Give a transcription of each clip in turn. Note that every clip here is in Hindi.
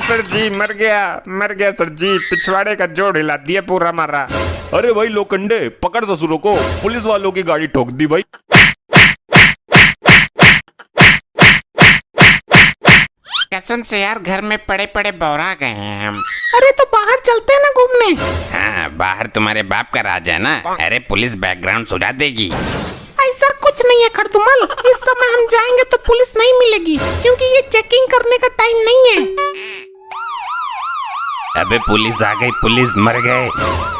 सर जी मर गया सर जी, पिछवाड़े का जोड़ हिला दिया पूरा मारा। अरे भाई लोखंडे, पकड़ ससुरों को, पुलिस वालों की गाड़ी ठोक दी भाई। कसम से यार घर में पड़े पड़े बौरा गए हैं हम। अरे तो बाहर चलते हैं ना घूमने। हाँ बाहर तुम्हारे बाप का राज है ना। अरे पुलिस बैकग्राउंड सुझा देगी। ऐसा कुछ नहीं है खरदुमल, इस समय हम जाएंगे तो पुलिस नहीं मिलेगी क्योंकि ये चेकिंग करने का टाइम नहीं है। अबे पुलिस आ गई, पुलिस मर गए।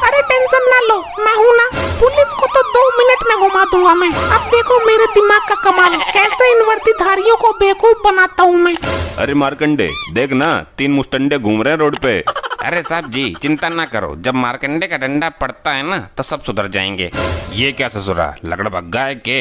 अरे टेंशन ना लो, मैं हूँ ना। पुलिस को तो 2 मिनट में घुमा दूंगा मैं। अब देखो मेरे दिमाग का कमाल, कैसे इन वर्दीधारियों को बेवकूफ बनाता हूँ मैं। अरे मारकंडे देख ना, 3 मुस्टंडे घूम रहे हैं रोड पे। अरे साहब जी चिंता ना करो, जब मारकंडे का डंडा पड़ता है ना तो सब सुधर जाएंगे। ये क्या ससुरा, लगड़ भग्गा है के?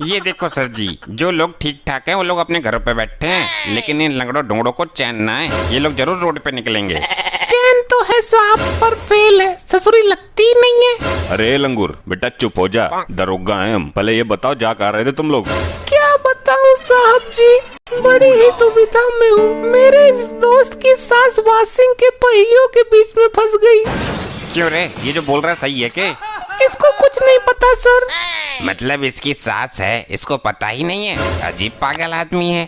ये देखो सर जी, जो लोग ठीक ठाक हैं वो लोग अपने घरों पे बैठे हैं, लेकिन इन लंगड़ों ढोंगड़ों को चैन ना है, ये लोग जरूर रोड पे निकलेंगे। चैन तो है साहब पर फेल है, ससुरी लगती नहीं है। अरे लंगूर बेटा चुप हो जा, दरोगा हैं हम। पहले ये बताओ जा कहाँ रहे थे तुम लोग? क्या बताऊं साहब जी, बड़ी ही दुविधा में हूँ। मेरे इस दोस्त की सास वॉशिंग के पहियों के बीच में फंस गई। क्यों रे, ये जो बोल रहा है सही है के? इसको कुछ नहीं पता सर। मतलब इसकी सास है, इसको पता ही नहीं है? अजीब पागल आदमी है।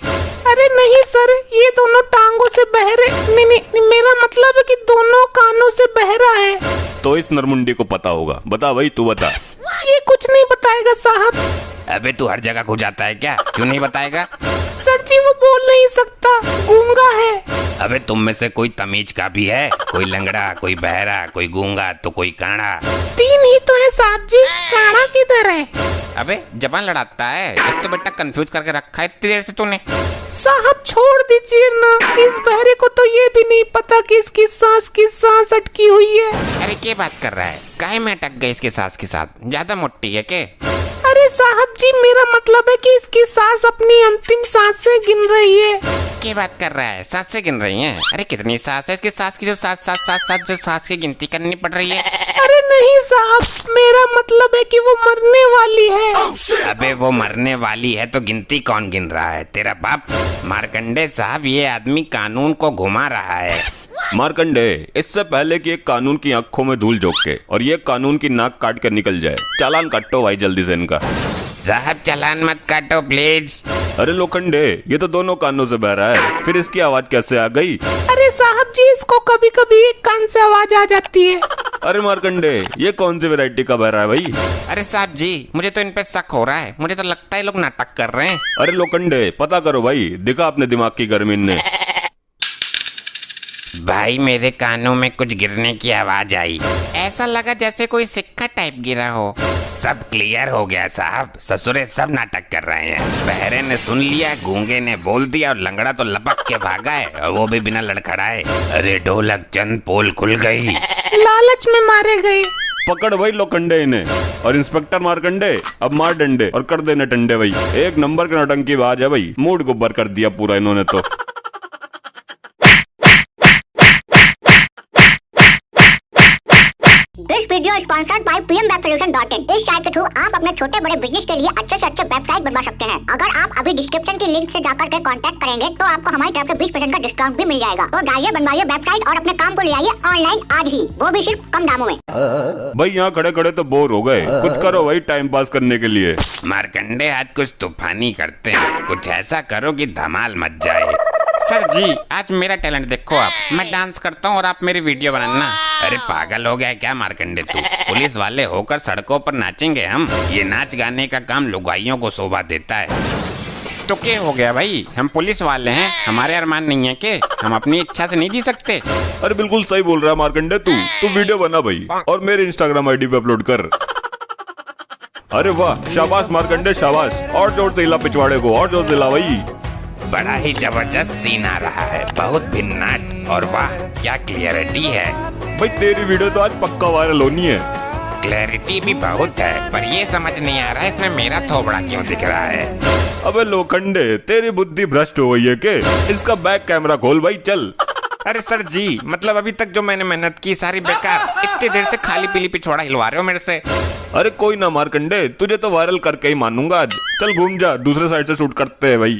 अरे नहीं सर, ये दोनों टांगों से बहरे नहीं, मेरा मतलब है कि दोनों कानों से बहरा है। तो इस नरमुंडी को पता होगा, बता भाई तू बता। ये कुछ नहीं बताएगा साहब। अबे तू हर जगह खो जाता है क्या, क्यों नहीं बताएगा? सर जी वो बोल नहीं सकता, गूंगा है। अबे तुम में से कोई तमीज का भी है? कोई लंगड़ा, कोई बहरा, कोई गूंगा तो कोई काड़ा। 3 ही तो है साहब जी, काड़ा किधर है? अबे जबान लड़ाता है, एक तो बेटा कंफ्यूज करके रखा है इतनी देर से तूने। साहब छोड़ दीजिए ना, इस बहरे को तो ये भी नहीं पता कि इसकी सांस अटकी हुई है। अरे क्या बात कर रहा है, काहे में अटक गई इसकी सास के साथ? ज्यादा मोटी है के? अरे साहब जी मेरा मतलब है कि इसकी सास अपनी अंतिम सांसें गिन रही है। क्या बात कर रहा है, सांसें गिन रही हैं? अरे कितनी सांस है इसकी सास की जो सात जो सांस की गिनती करनी पड़ रही है? अरे नहीं साहब, मेरा मतलब है कि वो मरने वाली है। अबे वो मरने वाली है तो गिनती कौन गिन रहा है, तेरा बाप? मारकंडे साहब ये आदमी कानून को घुमा रहा है। मारकंडे, इससे पहले कि एक कानून की आंखों में धूल झोंक के और ये कानून की नाक काट कर निकल जाए, चालान काटो भाई जल्दी से इनका। साहब चालान मत काटो प्लीज। अरे लोखंडे, ये तो दोनों कानों से बह रहा है, फिर इसकी आवाज कैसे आ गई? अरे साहब जी इसको कभी कभी एक कान से आवाज आ जाती है। अरे मारकंडे, ये कौन सी वैरायटी का बह रहा है भाई? अरे साहब जी मुझे तो इन पे शक हो रहा है, मुझे तो लगता है लोग नाटक कर रहे हैं। अरे लोखंडे पता करो भाई, दिखा अपने दिमाग की गर्मी ने। भाई मेरे कानों में कुछ गिरने की आवाज आई, ऐसा लगा जैसे कोई सिक्का टाइप गिरा हो। सब क्लियर हो गया साहब, ससुरे सब नाटक कर रहे हैं। बहरे ने सुन लिया, गूंगे ने बोल दिया और लंगड़ा तो लपक के भागा है, और वो भी बिना लड़खड़ाए। अरे ढोलक चंद पोल खुल गई। लालच में मारे गए। पकड़ भाई लोखंडे इन्हें, और इंस्पेक्टर मारकंडे अब मार डंडे और कर देने टंडे भाई। एक नंबर के नौटंकी बाज है भाई, मूड गुब्बर कर दिया पूरा इन्होंने तो। This video sponsored by pmwebsolution.in। इस साइट के थ्रू आप अपने छोटे बड़े बिजनेस के लिए अच्छे से अच्छे वेबसाइट बनवा सकते हैं। अगर आप अभी डिस्क्रिप्शन की लिंक से जाकर के कांटेक्ट करेंगे तो आपको हमारी तरफ से 20% का डिस्काउंट भी मिल जाएगा। तो जाइए बनवाइए वेबसाइट और अपने काम को ले आइए ऑनलाइन आज ही, वो भी सिर्फ कम दामों में। भाई यहाँ खड़े खड़े तो बोर हो गए, कुछ करो भाई टाइम पास करने के लिए। मारकंडे आज कुछ तूफानी करते हैं, कुछ ऐसा करो कि धमाल मच जाए। सर जी आज मेरा टैलेंट देखो आप, मैं डांस करता हूँ और आप मेरी वीडियो बनाना। अरे पागल हो गया क्या मारकंडे तू? पुलिस वाले होकर सड़कों पर नाचेंगे हम? ये नाच गाने का काम लुगाइयों को शोभा देता है। तो क्या हो गया भाई, हम पुलिस वाले हैं, हमारे अरमान नहीं है के? हम अपनी इच्छा से नहीं जी सकते? अरे बिल्कुल सही बोल रहा है मारकंडे तू वीडियो बना भाई और मेरे इंस्टाग्राम आईडी पे अपलोड कर। अरे वाह शाबाश मारकंडे शाबाश, और जोर से हिला पिछवाड़े को, और जोर से हिला भाई। बड़ा ही जबरदस्त सीन आ रहा है, बहुत भिन्नाट, और वाह क्या क्लियरिटी है भाई। तेरी वीडियो तो आज पक्का वायरल होनी है। क्लैरिटी भी बहुत है, पर ये समझ नहीं आ रहा है इसमें मेरा थोबड़ा क्यों दिख रहा है। अबे लोखंडे तेरी बुद्धि भ्रष्ट हो गई है के? इसका बैक कैमरा खोल भाई चल। अरे सर जी मतलब अभी तक जो मैंने मेहनत की सारी बेकार, इतनी देर से खाली पीली पिछवाड़ा हिलवा रहे हो मेरे से। अरे कोई ना मारकंडे, तुझे तो वायरल करके ही मानूंगा आज। चल घूम जा, दूसरे साइड से शूट करते हैं भाई।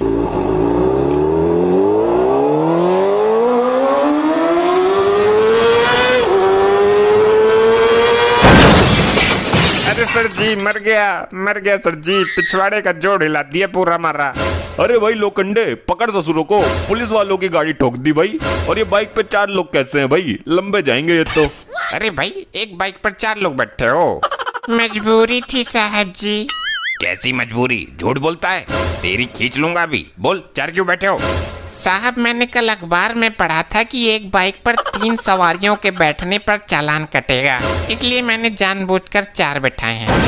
मर गया सर जी, पिछवाड़े का जोड़ हिला दिया पूरा मारा। अरे भाई लोखंडे, पकड़ ससुरों को, पुलिस वालों की गाड़ी ठोक दी भाई। और ये बाइक पे 4 लोग कैसे हैं भाई, लंबे जाएंगे ये तो। अरे भाई, एक बाइक पर 4 लोग बैठे हो। मजबूरी थी साहब जी। कैसी मजबूरी, झूठ बोलता है, तेरी खींच लूंगा अभी। बोल, 4 क्यों बैठे हो? साहब, मैंने कल अखबार में पढ़ा था कि एक बाइक पर 3 सवारियों के बैठने पर चालान कटेगा, इसलिए मैंने जानबूझकर 4 बैठाए हैं।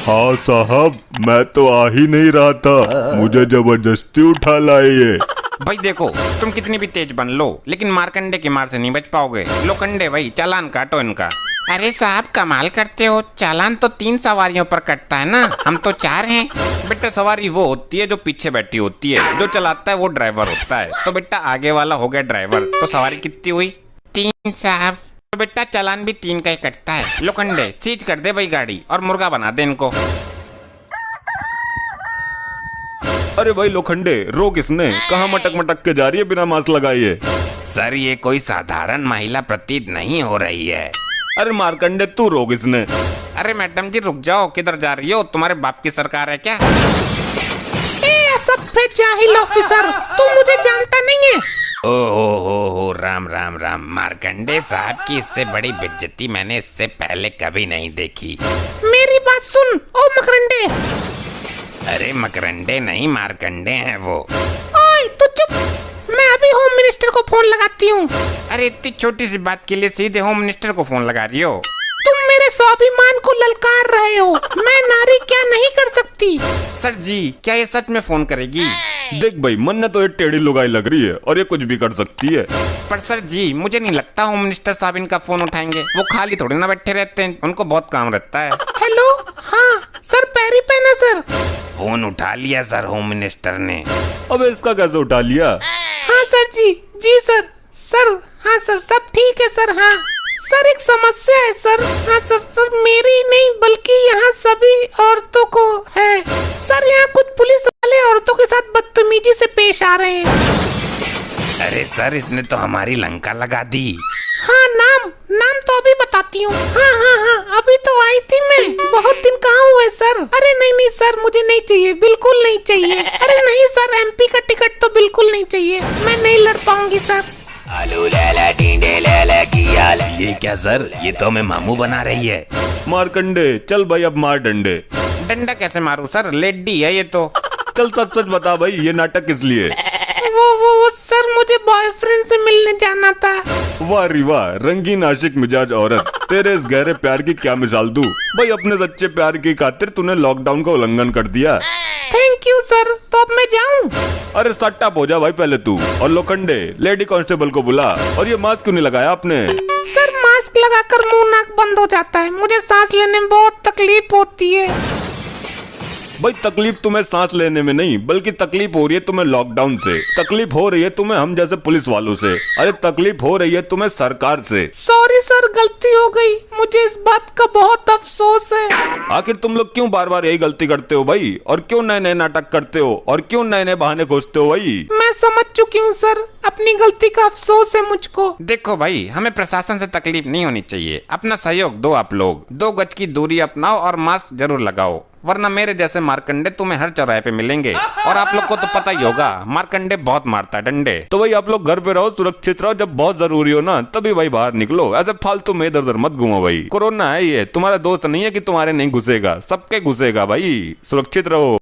हाँ साहब, मैं तो आ ही नहीं रहा था, मुझे जबरदस्ती उठा लाए ये। भाई देखो, तुम कितनी भी तेज बन लो, लेकिन मारकंडे की मार से नहीं बच पाओगे। लोखंडे भाई, चालान काटो इनका। अरे साहब, कमाल करते हो, चालान तो 3 सवारियों पर कटता है ना, हम तो 4 हैं। बेटा, सवारी वो होती है जो पीछे बैठी होती है, जो चलाता है वो ड्राइवर होता है। तो बेटा, आगे वाला हो गया ड्राइवर, तो सवारी कितनी हुई? 3 साहब। तो बेटा, चालान भी 3 का ही कटता है। लोखंडे, सीज कर दे भाई गाड़ी और मुर्गा बना दे इनको। अरे भाई लोखंडे, रोक इसने, कहाँ मटक मटक के जा रही है बिना मास्क लगाए ये? सर, ये कोई साधारण महिला प्रतीत नहीं हो रही है। अरे मारकंडे, तू रोक इसने। अरे मैडम जी, रुक जाओ, किधर जा रही हो? तुम्हारे बाप की सरकार है क्या? सब पे जाहिल ऑफिसर, तू मुझे जानता नहीं है। ओ राम राम राम। मारकंडे साहब की इससे बड़ी बेइज्जती मैंने इससे पहले कभी नहीं देखी। मेरी बात सुन, ओ मकरंडे। अरे मकरंडे नहीं, मारकंडे हैं वो। ओए तू चुप, मैं अभी होम मिनिस्टर को फोन लगाती हूँ। अरे इतनी छोटी सी बात के लिए सीधे होम मिनिस्टर को फोन लगा रही हो? तुम मेरे स्वाभिमान को ललकार रहे हो, मैं नारी क्या नहीं कर सकती। सर जी, क्या ये सच में फोन करेगी? देख भाई, मन ने तो ये टेढ़ी लुगाई लग रही है और ये कुछ भी कर सकती है। पर सर जी, मुझे नहीं लगता होम मिनिस्टर साहब इनका फोन उठाएंगे। वो खाली थोड़ी ना बैठे रहते हैं, उनको बहुत काम रहता है। हेलो, हाँ सर, पैरी पेना सर। फोन उठा लिया सर होम मिनिस्टर ने। अबे इसका कैसे उठा लिया? हाँ सर जी सर, हाँ सर, सब ठीक है सर। हाँ सर, एक समस्या है सर। हाँ सर, मेरी नहीं बल्कि यहाँ सभी औरतों को है सर। यहाँ कुछ पुलिस वाले औरतों के साथ बदतमीजी से पेश आ रहे हैं। अरे सर, इसने तो हमारी लंका लगा दी। हाँ, नाम तो अभी बताती हूँ। हाँ, अभी तो आई थी मैं, बहुत दिन कहाँ हुए सर। अरे नहीं सर, मुझे नहीं चाहिए, बिल्कुल नहीं चाहिए। अरे नहीं सर, MP का टिकट तो बिल्कुल नहीं चाहिए, मैं नहीं लड़ पाऊंगी सर। ये क्या सर, ये तो हमें मामू बना रही है। मारकंडे, चल भाई अब मार डंडे। डंडा कैसे मारूं सर, लेडी है ये तो। चल सच बता भाई, ये नाटक किस लिए? वो सर, मुझे बॉयफ्रेंड से मिलने जाना था। वाह री वाह, रंगीन आशिक मिजाज औरत, तेरे इस गहरे प्यार की क्या मिसाल दूं भाई। अपने सच्चे प्यार की खातिर तूने लॉकडाउन का उल्लंघन कर दिया। थैंक यू सर, तो अब मैं जाऊं? अरे सट अप हो जा भाई पहले तू। और लोखंडे, लेडी कांस्टेबल को बुला। और ये मास्क क्यों नहीं लगाया आपने? सर, मास्क लगाकर मुंह नाक बंद हो जाता है, मुझे सांस लेने में बहुत तकलीफ होती है। भाई तकलीफ तुम्हें सांस लेने में नहीं, बल्कि तकलीफ हो रही है तुम्हें लॉकडाउन से। तकलीफ हो रही है तुम्हें हम जैसे पुलिस वालों से। अरे तकलीफ हो रही है तुम्हें सरकार से। सॉरी सर, गलती हो गई, मुझे इस बात का बहुत अफसोस है। आखिर तुम लोग क्यों बार बार यही गलती करते हो भाई? और क्यों नए नए नाटक करते हो? और क्यों नए नए बहाने खोजते हो भाई? मैं समझ चुकी हूँ सर, अपनी गलती का अफसोस है मुझको। देखो भाई, हमें प्रशासन से तकलीफ नहीं होनी चाहिए। अपना सहयोग दो आप लोग, 2 गज की दूरी अपनाओ और मास्क जरूर लगाओ, वरना मेरे जैसे मारकंडे तुम्हें हर चौराहे पे मिलेंगे। और आप लोग को तो पता ही होगा, मारकंडे बहुत मारता है डंडे। तो भाई आप लोग घर पे रहो, सुरक्षित रहो। जब बहुत जरूरी हो ना, तभी भाई बाहर निकलो। ऐसे फालतू में इधर उधर मत घूमो भाई। कोरोना है ये, तुम्हारा दोस्त नहीं है कि तुम्हारे नहीं घुसेगा, सबके घुसेगा भाई। सुरक्षित रहो।